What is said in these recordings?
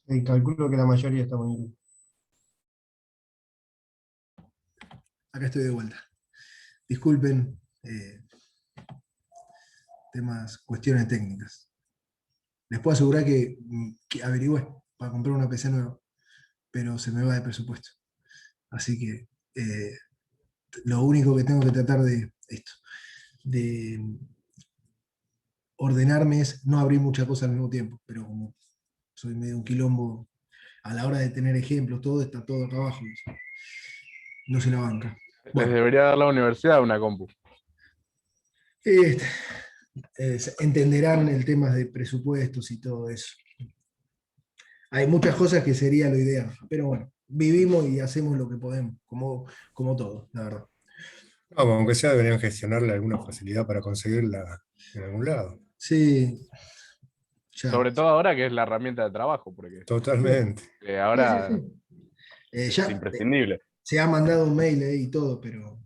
Calculo que la mayoría estamos en inglés. Acá estoy de vuelta. Disculpen, cuestiones técnicas. Les puedo asegurar que averigüé para comprar una PC nueva, pero se me va de presupuesto. Así que lo único que tengo que tratar de ordenarme es no abrir muchas cosas al mismo tiempo, pero como soy medio un quilombo a la hora de tener ejemplos, todo está todo acá abajo. No se la banca. Les Bueno, debería dar la universidad una compu. este, entenderán el tema de presupuestos y todo eso. Hay muchas cosas que sería lo ideal, pero bueno, vivimos y hacemos lo que podemos, como todo, la verdad. No, aunque sea deberían gestionarle alguna facilidad para conseguirla en algún lado. Sí, ya. Sobre todo ahora que es la herramienta de trabajo, porque Totalmente. Sí, sí, ahora sí. es Ya imprescindible. se ha mandado un mail y todo, pero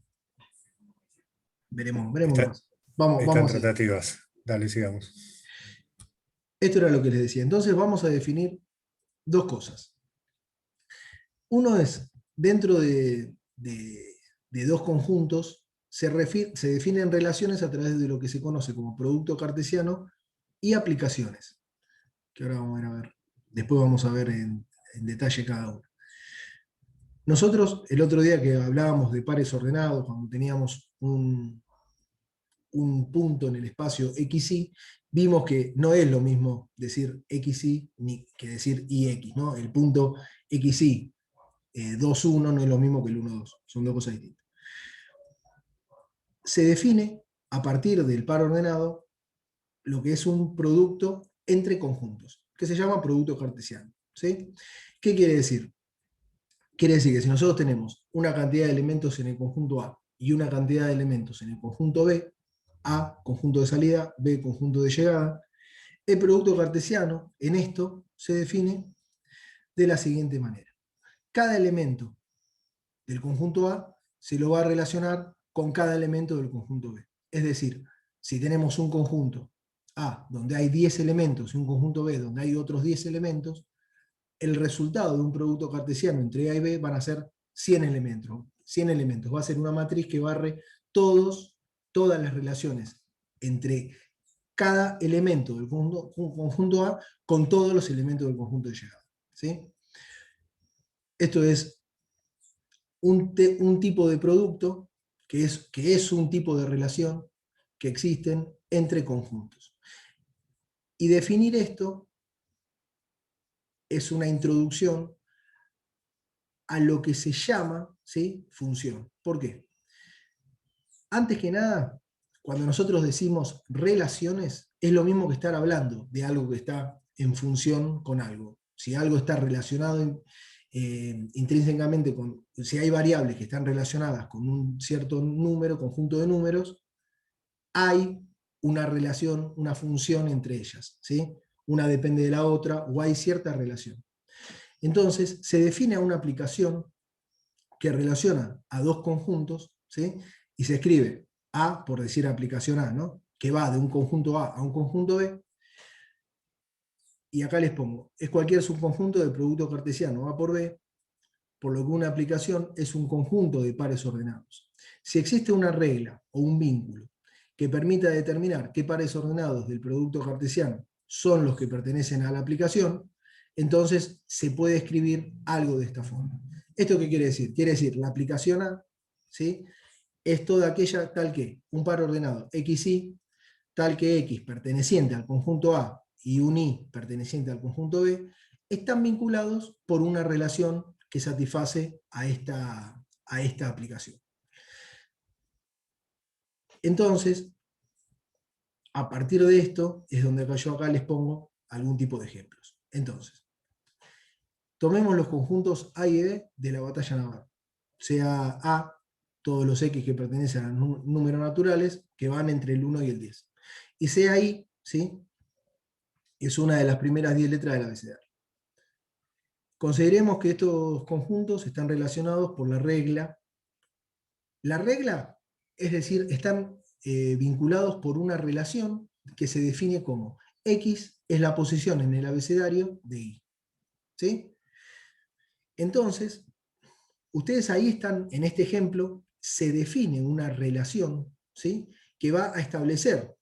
veremos qué Está, pasa. Vamos, están vamos a seguir. tratativas. Dale, sigamos. Esto era lo que les decía. Entonces vamos a definir dos cosas. Uno es, dentro de dos conjuntos, se definen relaciones a través de lo que se conoce como producto cartesiano y aplicaciones, que ahora vamos a ir a ver. Después vamos a ver en detalle cada uno. Nosotros, el otro día que hablábamos de pares ordenados, cuando teníamos un punto en el espacio XY, vimos que no es lo mismo decir XY ni que decir IX, ¿no? El punto XY 2,1 no es lo mismo que el 1,2, son dos cosas distintas. Se define a partir del par ordenado lo que es un producto entre conjuntos, que se llama producto cartesiano. ¿Sí? ¿Qué quiere decir? Quiere decir que si nosotros tenemos una cantidad de elementos en el conjunto A y una cantidad de elementos en el conjunto B, A, conjunto de salida, B, conjunto de llegada, el producto cartesiano en esto se define de la siguiente manera. Cada elemento del conjunto A se lo va a relacionar con cada elemento del conjunto B. Es decir, si tenemos un conjunto A donde hay 10 elementos y un conjunto B donde hay otros 10 elementos, el resultado de un producto cartesiano entre A y B van a ser 100 elementos. 100 elementos. Va a ser una matriz que barre todas las relaciones entre cada elemento del conjunto A con todos los elementos del conjunto de llegada. ¿Sí? Esto es un tipo de producto que es un tipo de relación que existen entre conjuntos. Y definir esto es una introducción a lo que se llama, ¿sí?, función. ¿Por qué? Antes que nada, cuando nosotros decimos relaciones, es lo mismo que estar hablando de algo que está en función con algo. Si algo está relacionado intrínsecamente con, si hay variables que están relacionadas con un cierto número, conjunto de números, hay una relación, una función entre ellas, ¿sí? Una depende de la otra o hay cierta relación. Entonces, se define una aplicación que relaciona a dos conjuntos, ¿sí? Y se escribe A, por decir aplicación A, ¿no?, que va de un conjunto A un conjunto B, y acá les pongo, es cualquier subconjunto del producto cartesiano A por B, por lo que una aplicación es un conjunto de pares ordenados. Si existe una regla o un vínculo que permita determinar qué pares ordenados del producto cartesiano son los que pertenecen a la aplicación, entonces se puede escribir algo de esta forma. ¿Esto qué quiere decir? Quiere decir, la aplicación A, ¿sí?, es toda aquella tal que un par ordenado XY, tal que X perteneciente al conjunto A y un Y perteneciente al conjunto B, están vinculados por una relación que satisface a esta aplicación. Entonces, a partir de esto es donde yo acá les pongo algún tipo de ejemplos. Entonces, tomemos los conjuntos A y B de la batalla naval. Sea A, todos los X que pertenecen a números naturales, que van entre el 1 y el 10. Y sea I, ¿sí?, es una de las primeras 10 letras del abecedario. Consideremos que estos conjuntos están relacionados por la regla. La regla, es decir, están vinculados por una relación que se define como X es la posición en el abecedario de Y. ¿sí? Entonces, ustedes ahí están, en este ejemplo, se define una relación, ¿sí? Que va a establecer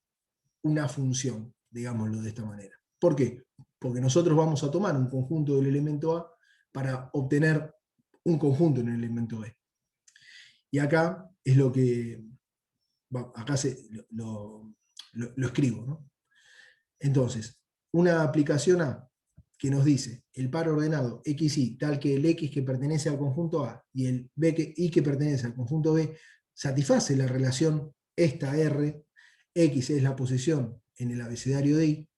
una función, digámoslo de esta manera. ¿Por qué? Porque nosotros vamos a tomar un conjunto del elemento A para obtener un conjunto en el elemento B. Y acá es lo que, acá lo escribo, ¿no? Entonces, una aplicación A que nos dice el par ordenado XY tal que el X que pertenece al conjunto A y el Y que pertenece al conjunto B satisface la relación esta R, X es la posición en el abecedario de Y,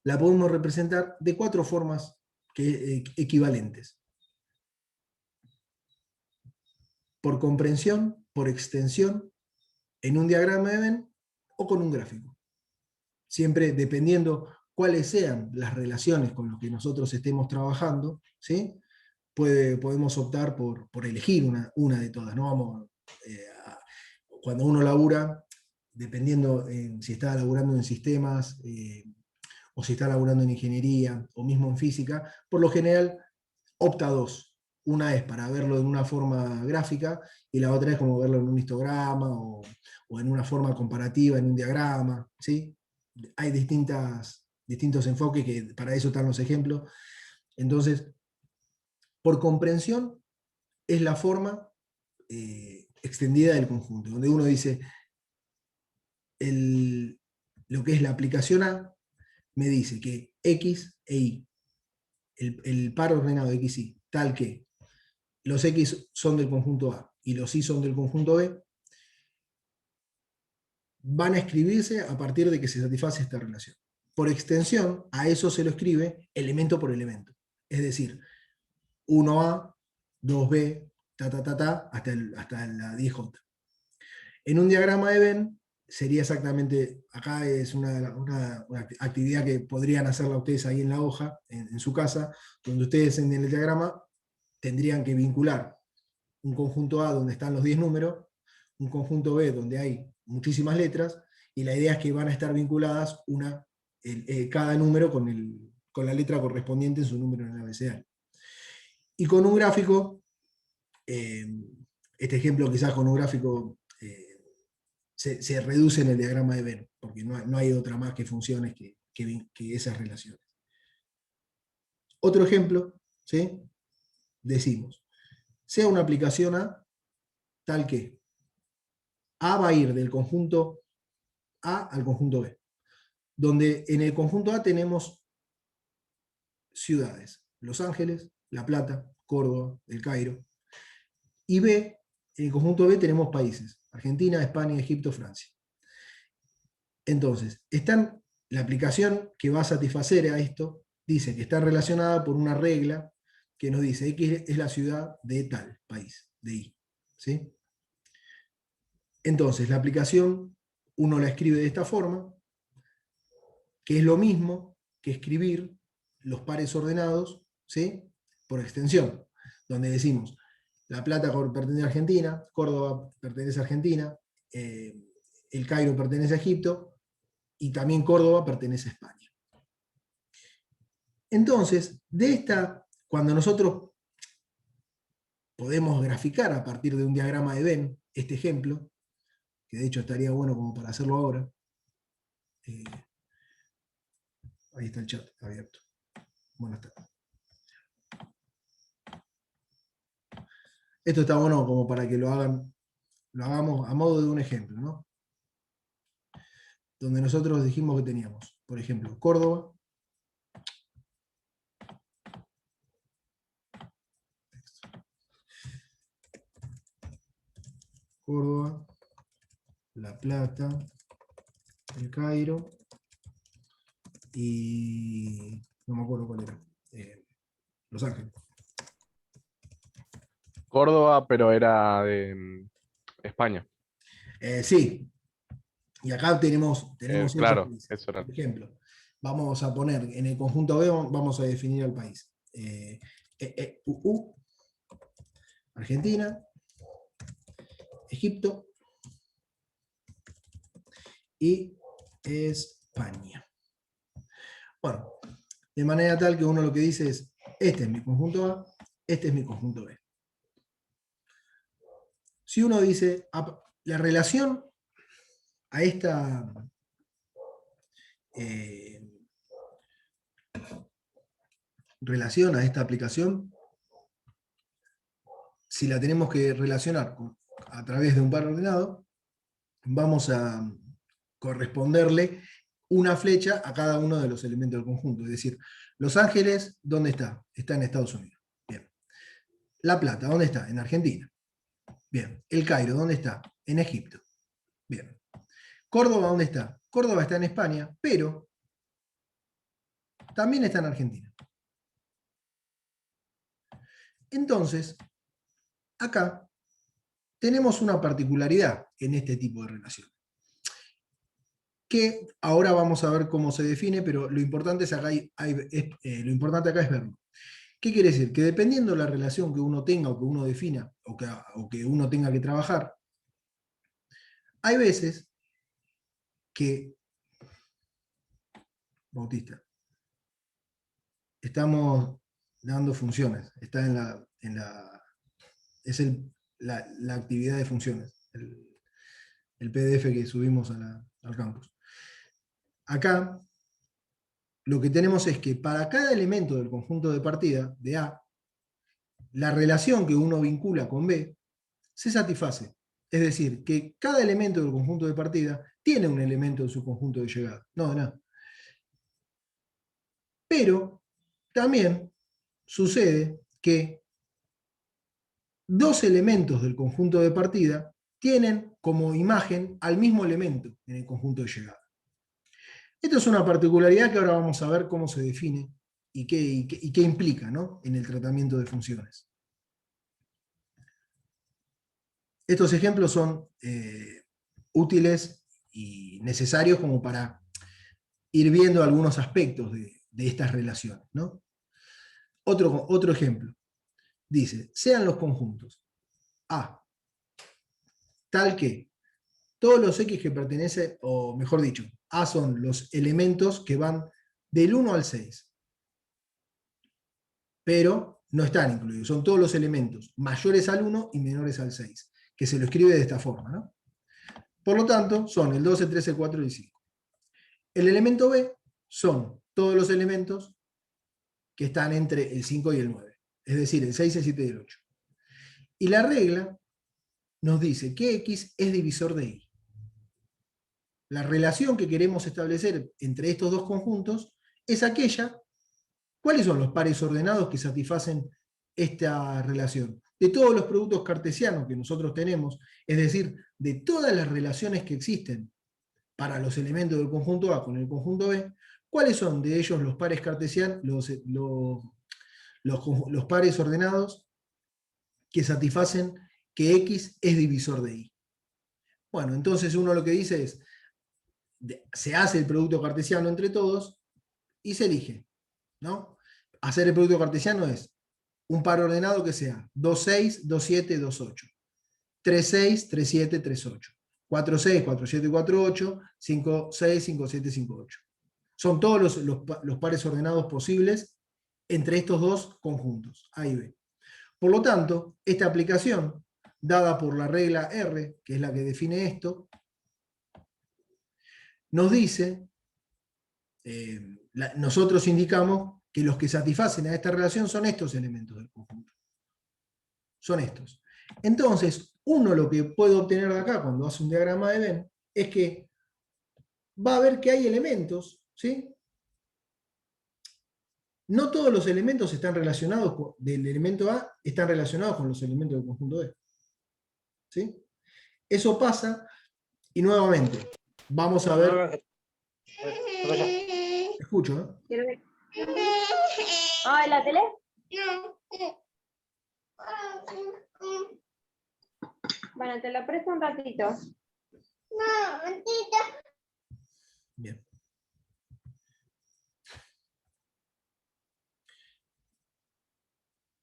la podemos representar de 4 formas equivalentes. Por comprensión, por extensión, en un diagrama de Venn o con un gráfico. Siempre dependiendo cuáles sean las relaciones con las que nosotros estemos trabajando, ¿sí? Podemos optar por elegir una de todas. ¿No? Cuando uno labura, dependiendo si está laburando en sistemas, o si está laburando en ingeniería, o mismo en física, por lo general opta 2. Una es para verlo en una forma gráfica y la otra es como verlo en un histograma o en una forma comparativa en un diagrama, ¿sí? Hay distintos enfoques que para eso están los ejemplos. Entonces, por comprensión es la forma extendida del conjunto, donde uno dice lo que es la aplicación A me dice que X e Y, el par ordenado X, Y, tal que los X son del conjunto A y los Y son del conjunto B, van a escribirse a partir de que se satisface esta relación. Por extensión, a eso se lo escribe elemento por elemento. Es decir, 1A, 2B, hasta la 10J. En un diagrama de Venn sería exactamente, acá es una actividad que podrían hacerla ustedes ahí en la hoja, en su casa, donde ustedes en el diagrama tendrían que vincular un conjunto A donde están los 10 números, un conjunto B donde hay muchísimas letras, y la idea es que van a estar vinculadas cada número con la letra correspondiente en su número en el abecedario. Y con un gráfico, este ejemplo quizás con un gráfico se reduce en el diagrama de Venn, porque no hay otra más que funciones que esas relaciones. Otro ejemplo, ¿sí? Decimos, sea una aplicación A tal que A va a ir del conjunto A al conjunto B, donde en el conjunto A tenemos ciudades, Los Ángeles, La Plata, Córdoba, El Cairo, y B, en el conjunto B tenemos países, Argentina, España, Egipto, Francia. Entonces, la aplicación que va a satisfacer a esto dice que está relacionada por una regla que nos dice X es la ciudad de tal país, de Y. ¿Sí? Entonces, la aplicación uno la escribe de esta forma, que es lo mismo que escribir los pares ordenados, ¿sí? Por extensión, donde decimos La Plata pertenece a Argentina, Córdoba pertenece a Argentina, El Cairo pertenece a Egipto, y también Córdoba pertenece a España. Entonces, cuando nosotros podemos graficar a partir de un diagrama de Venn este ejemplo, que de hecho estaría bueno como para hacerlo ahora, ahí está el chat abierto. Bueno, está. Esto está bueno como para que lo hagamos a modo de un ejemplo, ¿no? Donde nosotros dijimos que teníamos, por ejemplo, Córdoba, La Plata, El Cairo, y no me acuerdo cuál era, Los Ángeles. Córdoba, pero era de España. Sí, y acá tenemos Claro, países. eso era. Por ejemplo, vamos a poner en el conjunto B, vamos a definir al país. Argentina, Egipto y España. Bueno, De manera tal que uno lo que dice es, este es mi conjunto A, este es mi conjunto B. Si uno dice, la relación a esta aplicación, si la tenemos que relacionar a través de un par ordenado, vamos a corresponderle una flecha a cada uno de los elementos del conjunto. Es decir, Los Ángeles, ¿dónde está? Está en Estados Unidos. Bien. La Plata, ¿dónde está? En Argentina. Bien. El Cairo, ¿dónde está? En Egipto. Bien. Córdoba, ¿dónde está? Córdoba está en España, pero también está en Argentina. Entonces, acá tenemos una particularidad en este tipo de relación, que ahora vamos a ver cómo se define, pero lo importante, lo importante acá es verlo. ¿Qué quiere decir? Que dependiendo de la relación que uno tenga o que uno defina o que uno tenga que trabajar, hay veces que, Bautista, estamos dando funciones, está es la actividad de funciones, el PDF que subimos al campus. Acá lo que tenemos es que para cada elemento del conjunto de partida de A, la relación que uno vincula con B se satisface. Es decir, que cada elemento del conjunto de partida tiene un elemento en su conjunto de llegada. No. Pero también sucede que dos elementos del conjunto de partida tienen como imagen al mismo elemento en el conjunto de llegada. Esto es una particularidad que ahora vamos a ver cómo se define y qué implica, ¿no?, en el tratamiento de funciones. Estos ejemplos son útiles y necesarios como para ir viendo algunos aspectos de estas relaciones, ¿no? Otro ejemplo. Dice, sean los conjuntos A tal que todos los X que pertenecen, o mejor dicho, A son los elementos que van del 1 al 6. Pero no están incluidos, son todos los elementos mayores al 1 y menores al 6, que se lo escribe de esta forma, ¿no? Por lo tanto, son el 12, 13, 4 y 5. El elemento B son todos los elementos que están entre el 5 y el 9, es decir, el 6, el 7 y el 8. Y la regla nos dice que X es divisor de Y. La relación que queremos establecer entre estos dos conjuntos es aquella. ¿Cuáles son los pares ordenados que satisfacen esta relación? De todos los productos cartesianos que nosotros tenemos, es decir, de todas las relaciones que existen para los elementos del conjunto A con el conjunto B, ¿cuáles son de ellos los pares cartesianos, los pares ordenados que satisfacen que X es divisor de Y? Bueno, entonces uno lo que dice es, se hace el producto cartesiano entre todos y se elige, ¿no? Hacer el producto cartesiano es un par ordenado que sea 2, 6, 2, 7, 2, 8. 3, 6, 3, 7, 3, 8. 4, 6, 4, 7, 4, 8. 5, 6, 5, 7, 5, 8. Son todos los pares ordenados posibles entre estos dos conjuntos, A y B. Por lo tanto, esta aplicación, dada por la regla R, que es la que define esto, nos dice, nosotros indicamos que los que satisfacen a esta relación son estos elementos del conjunto. Son estos. Entonces, uno lo que puede obtener de acá cuando hace un diagrama de Venn es que va a ver que hay elementos, ¿sí? No todos los elementos están relacionados del elemento A, están relacionados con los elementos del conjunto B. ¿Sí? Eso pasa, y nuevamente, vamos a ver. Escucho, ¿eh? Ah, ¿la tele? Bueno, te la presto un ratito. Bien.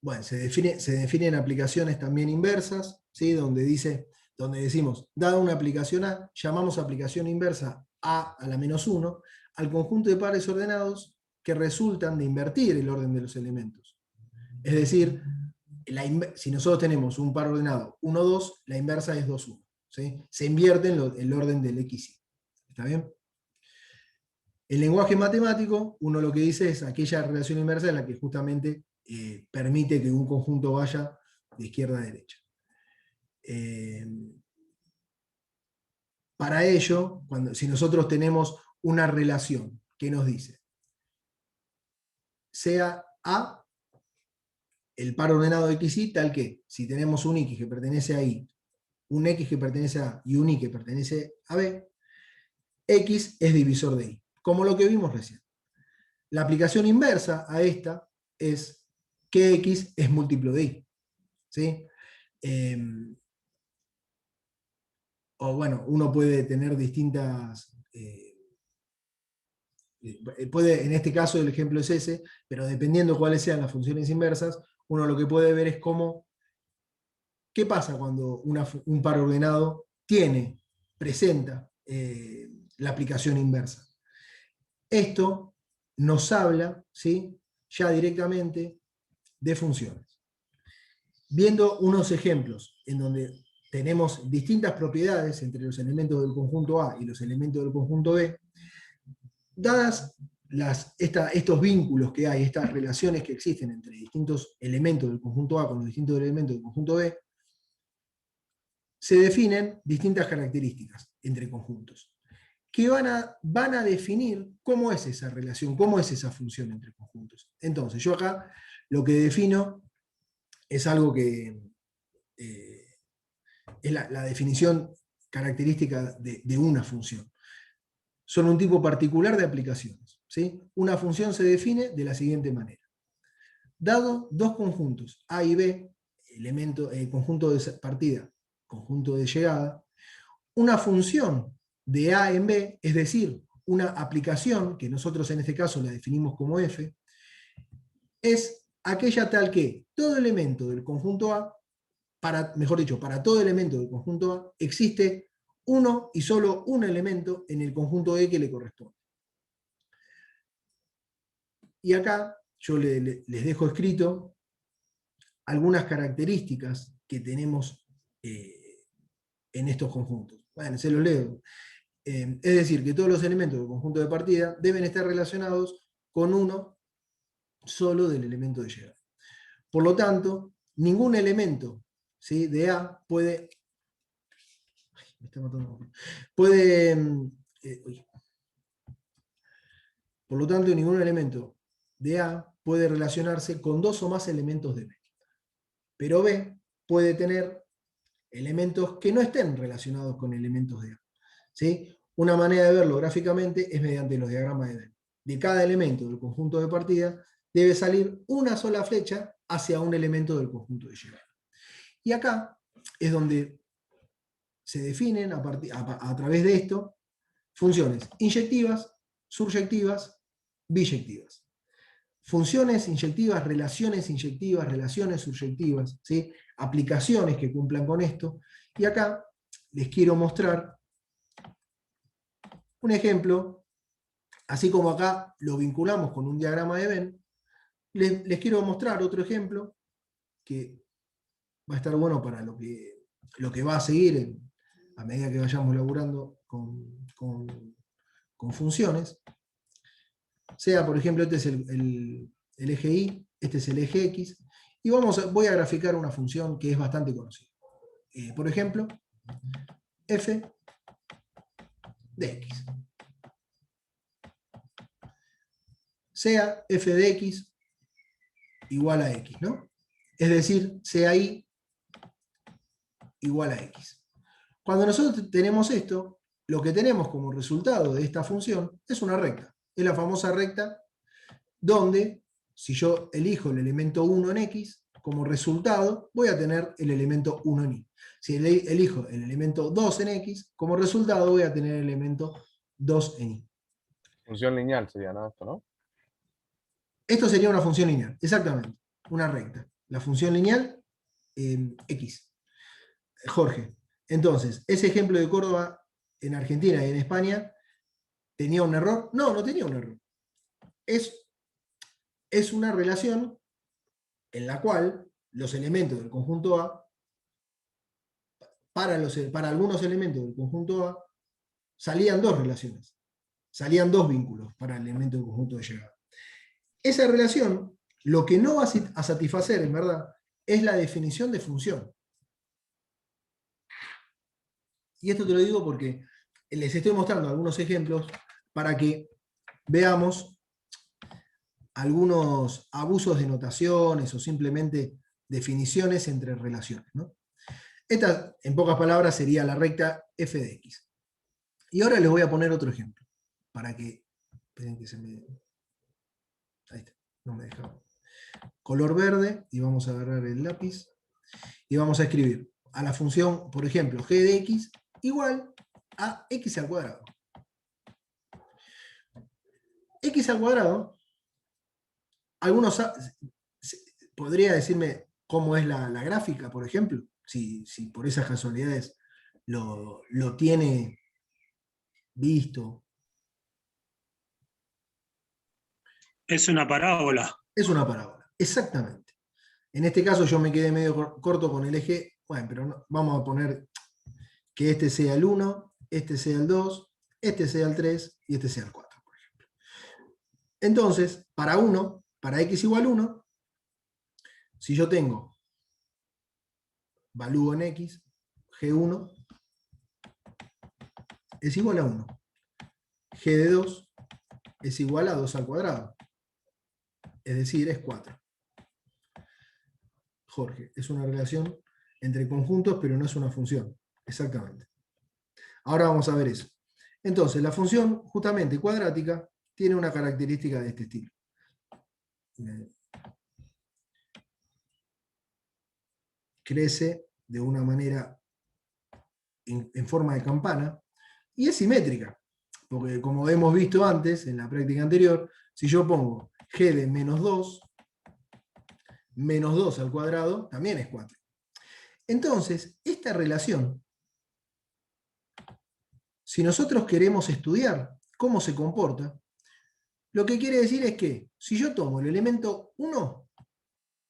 Bueno, se definen aplicaciones también inversas, ¿sí? Donde decimos, dada una aplicación A, llamamos aplicación inversa A a la menos 1, al conjunto de pares ordenados que resultan de invertir el orden de los elementos. Es decir, si nosotros tenemos un par ordenado 1, 2, la inversa es 2, 1. ¿Sí? Se invierte el orden del x, y. ¿Está bien? En lenguaje matemático, uno lo que dice es aquella relación inversa en la que justamente permite que un conjunto vaya de izquierda a derecha. Para ello, si nosotros tenemos una relación que nos dice, sea A el par ordenado de x, y tal que, si tenemos un x que pertenece a y, un x que pertenece a A y un y que pertenece a B, x es divisor de y, como lo que vimos recién. La aplicación inversa a esta es que x es múltiplo de y. ¿Sí? O bueno, uno puede tener distintas... en este caso el ejemplo es ese, pero dependiendo cuáles sean las funciones inversas, uno lo que puede ver es cómo, qué pasa cuando un par ordenado presenta la aplicación inversa. Esto nos habla, ¿sí?, ya directamente de funciones. Viendo unos ejemplos en donde tenemos distintas propiedades entre los elementos del conjunto A y los elementos del conjunto B, dadas estos vínculos que hay, estas relaciones que existen entre distintos elementos del conjunto A con los distintos elementos del conjunto B, se definen distintas características entre conjuntos, que van a definir cómo es esa relación, cómo es esa función entre conjuntos. Entonces, yo acá lo que defino es algo que es la definición característica de una función. Son un tipo particular de aplicaciones. ¿Sí? Una función se define de la siguiente manera. Dado dos conjuntos, A y B, conjunto de partida, conjunto de llegada, una función de A en B, es decir, una aplicación, que nosotros en este caso la definimos como f, es aquella tal que todo elemento del conjunto A, mejor dicho, para todo elemento del conjunto A, existe uno y solo un elemento en el conjunto E que le corresponde. Y acá yo les dejo escrito algunas características que tenemos en estos conjuntos. Bueno, se los leo. Es decir, que todos los elementos del conjunto de partida deben estar relacionados con uno solo del elemento de llegada. Por lo tanto, ningún elemento, ¿sí?, de A puede por lo tanto, ningún elemento de A puede relacionarse con dos o más elementos de B. Pero B puede tener elementos que no estén relacionados con elementos de A. ¿Sí? Una manera de verlo gráficamente es mediante los diagramas de Venn. De cada elemento del conjunto de partida debe salir una sola flecha hacia un elemento del conjunto de llegada. Y acá es donde se definen a través de esto funciones inyectivas, suryectivas, biyectivas. Funciones inyectivas, relaciones suryectivas, ¿sí?, aplicaciones que cumplan con esto. Y acá les quiero mostrar un ejemplo, así como acá lo vinculamos con un diagrama de Venn, les quiero mostrar otro ejemplo que va a estar bueno para lo que va a seguir a medida que vayamos laburando con funciones. Sea, por ejemplo, este es el eje Y, este es el eje X, y voy a graficar una función que es bastante conocida. Por ejemplo, f de x. Sea f de x igual a x, ¿no? Es decir, sea y igual a x. Cuando nosotros tenemos esto, lo que tenemos como resultado de esta función es una recta. Es la famosa recta donde, si yo elijo el elemento 1 en x, como resultado voy a tener el elemento 1 en y. Si elijo el elemento 2 en x, como resultado voy a tener el elemento 2 en y. Función lineal sería, ¿no? Esto, ¿no? Esto sería una función lineal, exactamente, una recta. La función lineal x. Jorge, entonces, ese ejemplo de Córdoba en Argentina y en España, ¿tenía un error? No, no tenía un error. Es es una relación en la cual los elementos del conjunto A, para algunos elementos del conjunto A, salían dos relaciones, salían dos vínculos para el elemento del conjunto de llegada. Esa relación, lo que no va a satisfacer, en verdad, es la definición de función. Y esto te lo digo porque les estoy mostrando algunos ejemplos para que veamos algunos abusos de notaciones o simplemente definiciones entre relaciones, ¿no? Esta, en pocas palabras, sería la recta f de x. Y ahora les voy a poner otro ejemplo, para que... Esperen que se me... Ahí está, no me deja. Color verde, y vamos a agarrar el lápiz, y vamos a escribir a la función, por ejemplo, g de x igual a x al cuadrado. X al cuadrado, algunos podría decirme cómo es la gráfica, por ejemplo, si por esas casualidades lo tiene visto. Es una parábola. Es una parábola, exactamente. En este caso yo me quedé medio corto con el eje, bueno, pero no, vamos a poner que este sea el 1, este sea el 2, este sea el 3 y este sea el 4, por ejemplo. Entonces, para x igual 1, si yo tengo valúo en x, g1 es igual a 1. G de 2 es igual a 2 al cuadrado. Es decir, es 4. Jorge, es una relación entre conjuntos, pero no es una función. Exactamente. Ahora vamos a ver eso. Entonces, la función justamente cuadrática tiene una característica de este estilo. Crece de una manera en forma de campana y es simétrica, porque como hemos visto antes en la práctica anterior, si yo pongo g de menos 2 al cuadrado, también es 4. Entonces, esta relación, si nosotros queremos estudiar cómo se comporta, lo que quiere decir es que si yo tomo el elemento 1,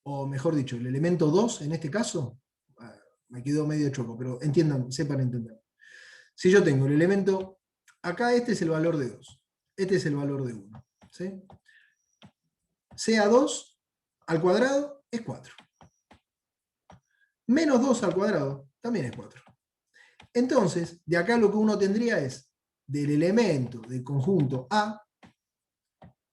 o mejor dicho, el elemento 2 en este caso, me quedó medio choco, pero entiendan, sepan entender. Si yo tengo el elemento, acá este es el valor de 2, este es el valor de 1, ¿sí? Sea 2 al cuadrado es 4. Menos 2 al cuadrado también es 4. Entonces, de acá lo que uno tendría es, del elemento del conjunto A,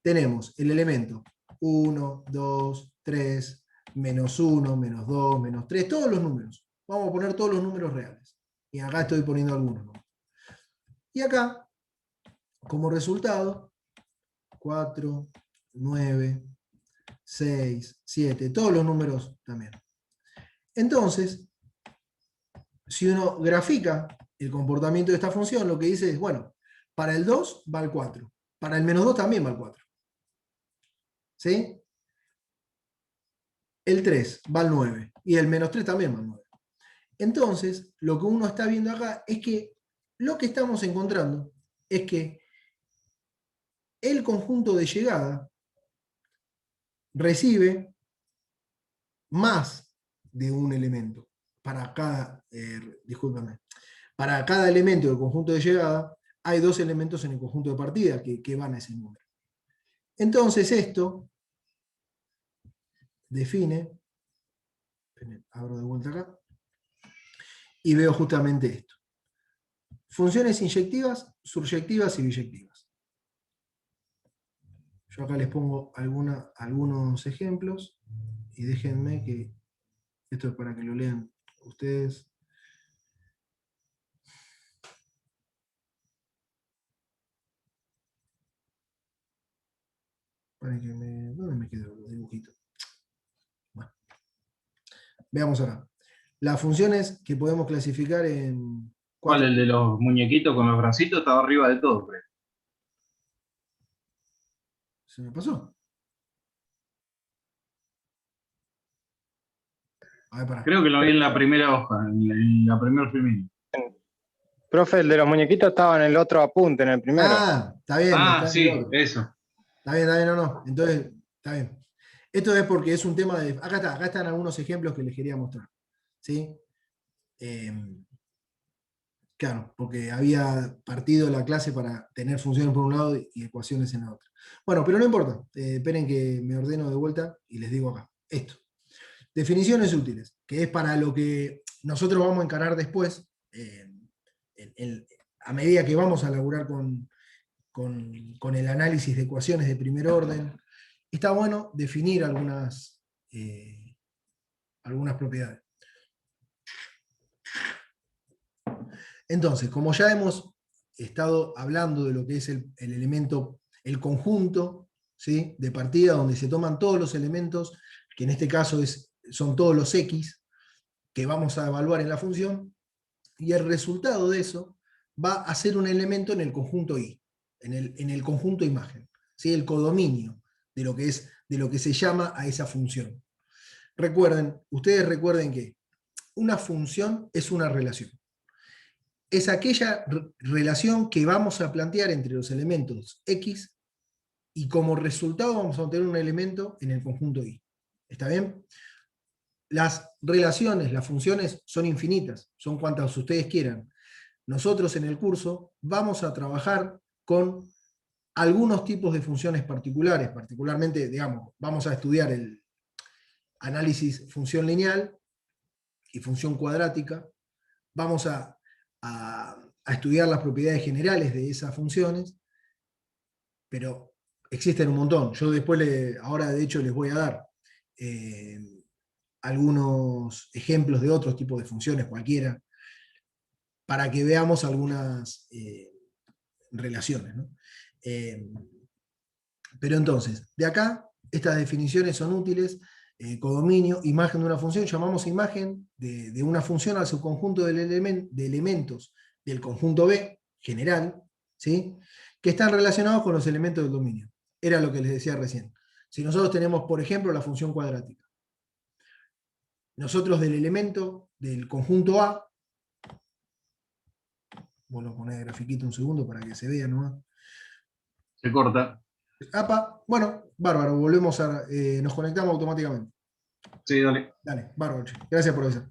tenemos el elemento 1, 2, 3, menos 1, menos 2, menos 3, todos los números. Vamos a poner todos los números reales. Y acá estoy poniendo algunos, ¿no? Y acá, como resultado, 4, 9, 6, 7, todos los números también. Entonces, si uno grafica el comportamiento de esta función, lo que dice es, bueno, para el 2 va al 4, para el menos 2 también va al 4. ¿Sí? El 3 va al 9, y el menos 3 también va al 9. Entonces, lo que uno está viendo acá es que lo que estamos encontrando es que el conjunto de llegada recibe más de un elemento. Para cada, para cada elemento del conjunto de llegada hay dos elementos en el conjunto de partida que van a ese número. Entonces esto define, abro de vuelta acá, y veo justamente esto. Funciones inyectivas, suryectivas y biyectivas. Yo acá les pongo algunos ejemplos y déjenme que esto es para que lo lean ustedes. ¿Dónde me quedó los dibujitos? Bueno, veamos acá. Las funciones que podemos clasificar en... ¿Cuál? El de los muñequitos con los bracitos estaba arriba de todo, creo. ¿Se me pasó? A ver, pará. Creo que lo vi en la primera hoja, en la primera filmina. Profe, el de los muñequitos estaba en el otro apunte, en el primero. Ah, está bien. Ah, está en sí, el otro. eso. Está bien, no. Entonces, está bien. Esto es porque es un tema de... Acá están algunos ejemplos que les quería mostrar. ¿Sí? Claro, porque había partido la clase para tener funciones por un lado y ecuaciones en la otra. Bueno, pero no importa. Esperen que me ordeno de vuelta y les digo acá. Esto. Definiciones útiles, que es para lo que nosotros vamos a encarar después, a medida que vamos a laburar con el análisis de ecuaciones de primer orden. Está bueno definir algunas propiedades. Entonces, como ya hemos estado hablando de lo que es el elemento, el conjunto, ¿sí?, de partida, donde se toman todos los elementos, que en este caso son todos los x, que vamos a evaluar en la función, y el resultado de eso va a ser un elemento en el conjunto I, en el conjunto imagen, ¿sí?, el codominio de lo que se llama a esa función. Ustedes recuerden que una función es una relación. Es aquella relación que vamos a plantear entre los elementos x y como resultado vamos a obtener un elemento en el conjunto I. ¿Está bien? Las relaciones, las funciones son infinitas, son cuantas ustedes quieran. Nosotros en el curso vamos a trabajar con algunos tipos de funciones particulares, particularmente, digamos, vamos a estudiar el análisis función lineal y función cuadrática, vamos a estudiar las propiedades generales de esas funciones, pero existen un montón. Yo después, ahora de hecho les voy a dar algunos ejemplos de otros tipos de funciones, cualquiera, para que veamos algunas relaciones, ¿no? Pero entonces, de acá, estas definiciones son útiles. Codominio, imagen de una función, llamamos imagen de una función al subconjunto de elementos del conjunto B, general, ¿sí?, que están relacionados con los elementos del dominio. Era lo que les decía recién. Si nosotros tenemos, por ejemplo, la función cuadrática, nosotros del elemento del conjunto A, vuelvo a poner el grafiquito un segundo para que se vea nomás. Se corta. Bueno, bárbaro, nos conectamos automáticamente. Sí, dale. Dale, bárbaro, che. Gracias por avisar.